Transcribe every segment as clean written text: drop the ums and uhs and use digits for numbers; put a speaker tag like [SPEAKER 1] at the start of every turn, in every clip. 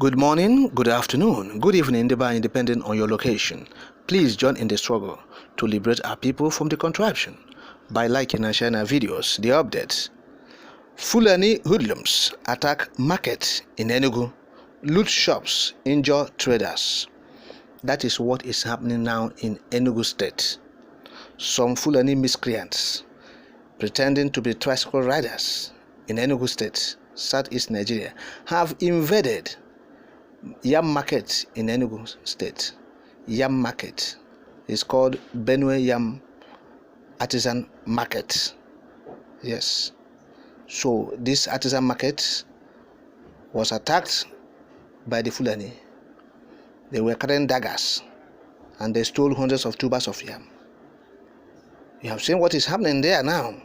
[SPEAKER 1] Good morning, good afternoon, good evening, depending on your location. Please join in the struggle to liberate our people from the contraption by liking and sharing our videos, the updates. Fulani hoodlums attack market in Enugu, loot shops, injure traders. That is what is happening now in Enugu State. Some Fulani miscreants pretending to be tricycle riders in Enugu State, southeast Nigeria, have invaded yam market in Enugu State. Yam market is called Benue Yam Artisan Market. Yes. So this artisan market was attacked by the Fulani. They were carrying daggers and they stole hundreds of tubers of yam. You have seen what is happening there now.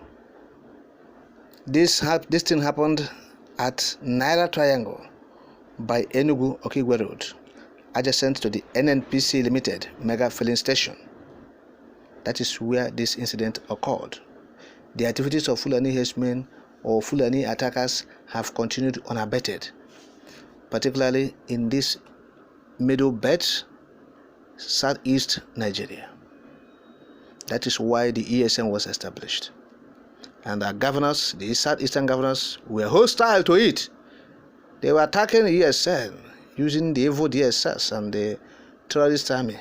[SPEAKER 1] This thing happened at Naira Triangle by Enugu Okigwe Road, adjacent to the NNPC Limited mega filling station. That is where this incident occurred. The activities of Fulani herdsmen or Fulani attackers have continued unabated, particularly in this middle belt, southeast Nigeria. That is why the ESN was established. And our governors, the southeastern governors, were hostile to it. They were attacking ESN using the evil DSS and the terrorist army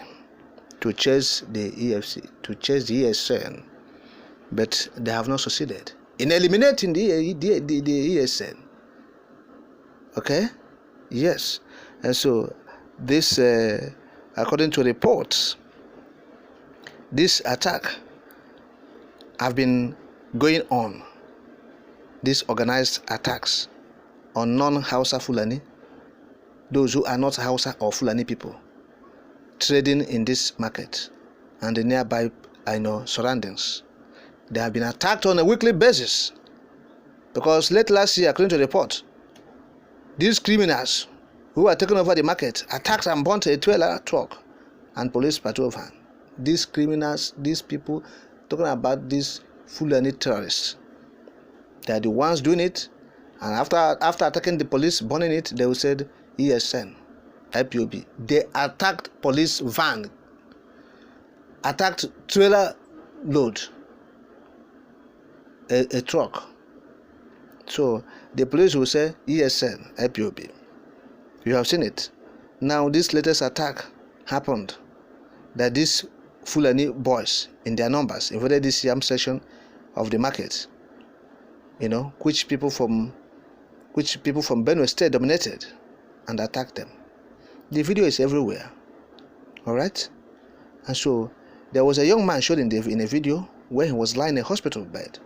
[SPEAKER 1] to chase the EFC, to chase the ESN, but they have not succeeded in eliminating the ESN. Okay? Yes. And so this, according to reports, this attack have been going on, these organized attacks on non-Hausa Fulani, those who are not Hausa or Fulani people, trading in this market and the nearby surroundings. They have been attacked on a weekly basis because late last year, according to the report, these criminals who are taking over the market attacked and burnt a trailer truck and police patrol van. These criminals, these people, talking about these Fulani terrorists, they are the ones doing it. And after attacking the police, burning it, they will say ESN, IPOB. They attacked police van, attacked trailer load, a truck. So the police will say ESN, IPOB. You have seen it. Now this latest attack happened that these Fulani boys in their numbers invaded this yam section of the market, which people from Benue State dominated and attacked them. The video is everywhere. All right? And so there was a young man shot in a video where he was lying in a hospital bed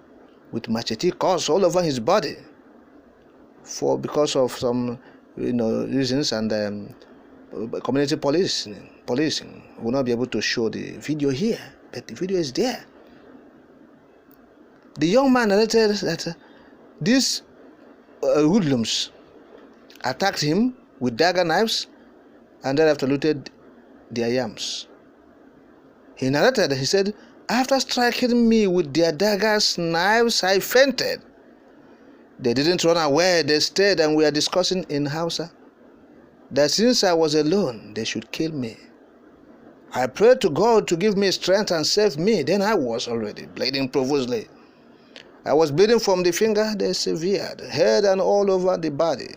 [SPEAKER 1] with machete cuts all over his body because of some reasons, and community policing will not be able to show the video here, but the video is there. The young man narrated that these hoodlums attacked him with dagger knives and thereafter looted their yams. He narrated, he said, after striking me with their daggers, knives, I fainted. They didn't run away, they stayed, and we are discussing in Hausa that since I was alone, they should kill me. I prayed to God to give me strength and save me. Then I was already bleeding profusely. I was bleeding from the finger, they severed, head and all over the body.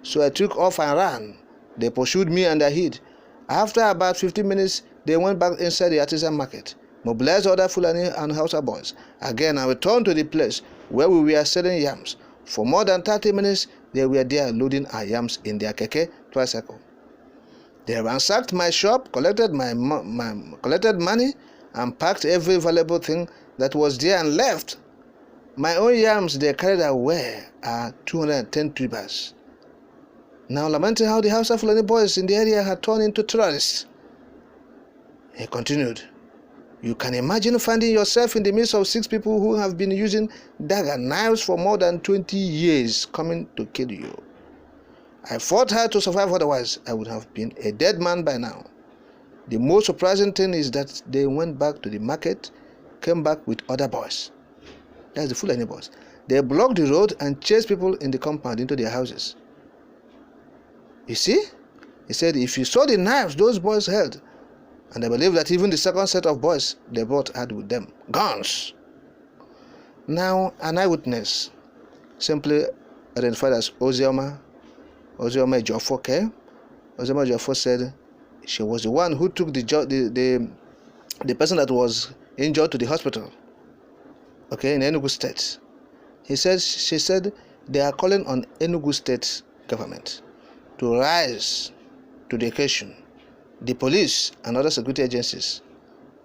[SPEAKER 1] So I took off and ran. They pursued me and I hid. After about 15 minutes, they went back inside the artisan market, mobilized other Fulani and Hausa boys. Again, I returned to the place where we were selling yams. For more than 30 minutes, they were there loading our yams in their keke tricycle. They ransacked my shop, collected collected money, and packed every valuable thing that was there and left. My own yams they carried away are 210 tubers. Now lamenting how the Hausa Fulani boys in the area had turned into terrorists. He continued, you can imagine finding yourself in the midst of 6 people who have been using dagger knives for more than 20 years coming to kill you. I fought hard to survive, otherwise I would have been a dead man by now. The most surprising thing is that they went back to the market, came back with other boys. That's the Fulani boys. They blocked the road and chased people in the compound into their houses. You see? He said, if you saw the knives those boys held, and I believe that even the second set of boys they both had with them guns. Now, an eyewitness, simply identified as Ozioma Ejiofor, Ozioma Ejiofor said she was the one who took the person that was injured to the hospital, in Enugu State. She said they are calling on Enugu State government to rise to the occasion. The police and other security agencies,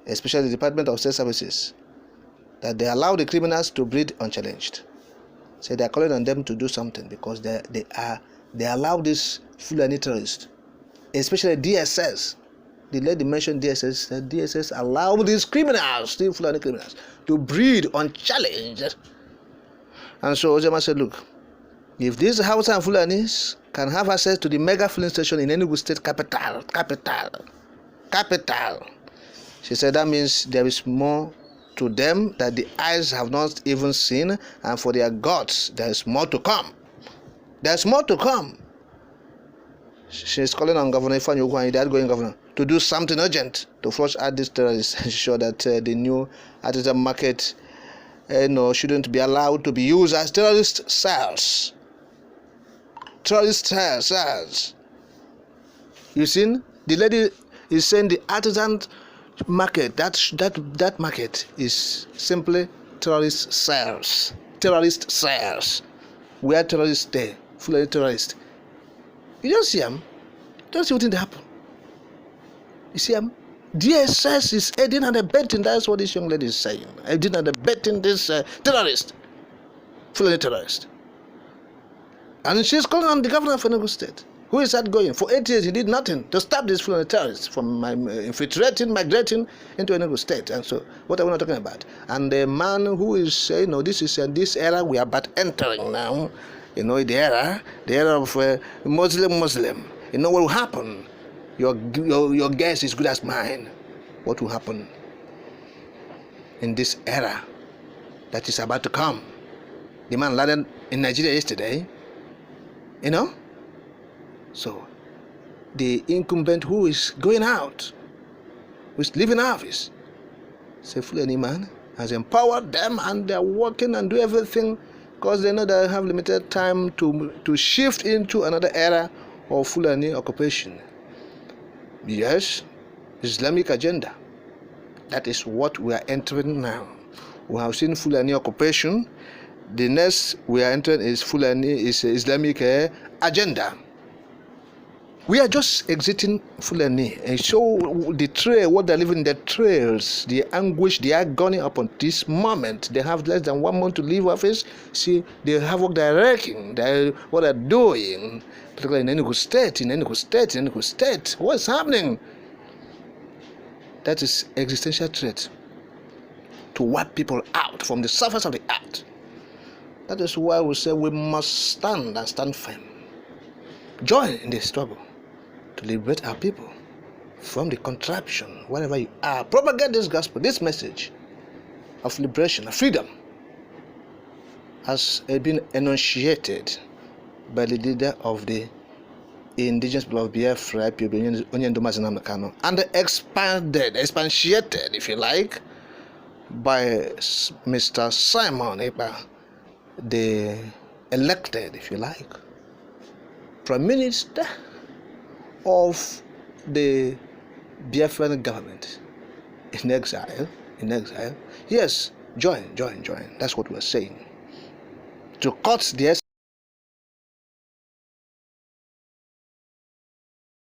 [SPEAKER 1] especially the Department of State Services, that they allow the criminals to breathe unchallenged. So they are calling on them to do something, because they allow these Fulani terrorists, especially DSS. The lady mentioned DSS, that DSS allow these criminals, the Fulani criminals, to breathe unchallenged. And so Ozioma said, look, if these Hausa and Fulanis can have access to the mega filling station in Enugu State capital, she said that means there is more to them that the eyes have not even seen, and for their gods there is more to come. There's more to come. She is calling on Governor Ifeanyi Ugwu, the outgoing governor, to do something urgent to flush out these terrorists, ensure that the new artisan market shouldn't be allowed to be used as terrorist cells. You see, the lady is saying the artisan market, that market is simply terrorist cells. Where terrorists stay, Fulani terrorists. You don't see them. Don't see what didn't happen. You see them. DSS is aiding and abetting. That's what this young lady is saying. Aiding and abetting this terrorist, Fulani terrorist. And she's calling on the governor of Enugu State, who is outgoing. For 8 years, he did nothing to stop these Fulani terrorists from migrating into Enugu State. And so, what are we not talking about? And the man who is saying, this is this era we are about entering now. The era of Muslim. You know what will happen? Your guess is good as mine. What will happen in this era that is about to come? The man landed in Nigeria yesterday. So the incumbent who is going out, who is leaving office, say Fulani man has empowered them, and they are working and do everything because they know they have limited time to shift into another era of Fulani occupation. Yes, Islamic agenda. That is what we are entering now. We have seen Fulani occupation. The next we are entering is Islamic agenda. We are just exiting Fulani, and so the trail, what they're living in the trails, the anguish, the agony upon this moment. They have less than 1 month to leave office. See the havoc they're wreaking, what they're doing, particularly in Enugu State. What's happening? That is existential threat to wipe people out from the surface of the earth. That is why we say we must stand firm. Join in the struggle to liberate our people from the contraption, wherever you are. Propagate this gospel, this message of liberation, of freedom, has been enunciated by the leader of the indigenous people of Biafra, and expatiated, if you like, by Mr. Simon Ekpa, the elected, if you like, Prime Minister of the Biafran government in exile. Yes, join. That's what we're saying. To cut the